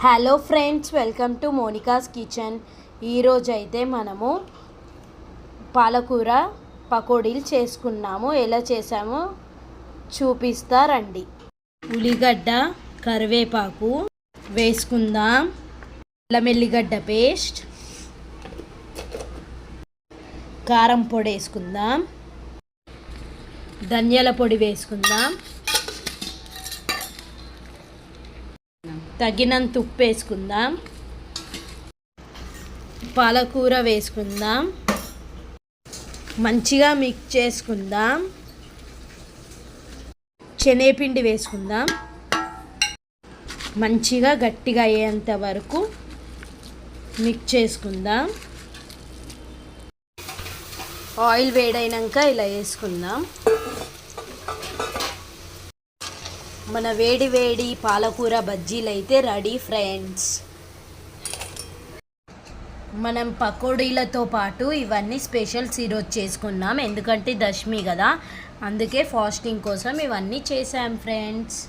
Hello friends, welcome to Monica's kitchen. ఈరోజు అయితే మనము పాలకూర పకోడీలు చేసుకున్నాము. ఎలా చేసామో చూపిస్తారండి. ఉల్లిగడ్డ, కరివేపాకు వేసుకుందాం. అల్లం ఎల్లిగడ్డ పేస్ట్, కారం పొడి వేసుకుందాం, ధనియాల పొడి వేసుకుందాం, తగినంత ఉప్పు వేసుకుందాం, పాలకూర వేసుకుందాం, మంచిగా మిక్స్ చేసుకుందాం, శనగపిండి వేసుకుందాం, మంచిగా గట్టిగా అయ్యేంత వరకు మిక్స్ చేసుకుందాం. ఆయిల్ వేడైనాక ఇలా వేసుకుందాం. మన వేడి వేడి పాలకూర బజ్జీలు అయితే రెడీ ఫ్రెండ్స్. మనం పకోడీలతో పాటు ఇవన్నీ స్పెషల్స్ ఈరోజు చేసుకున్నాం. ఎందుకంటే దశమి కదా, అందుకే ఫాస్టింగ్ కోసం ఇవన్నీ చేసాం ఫ్రెండ్స్.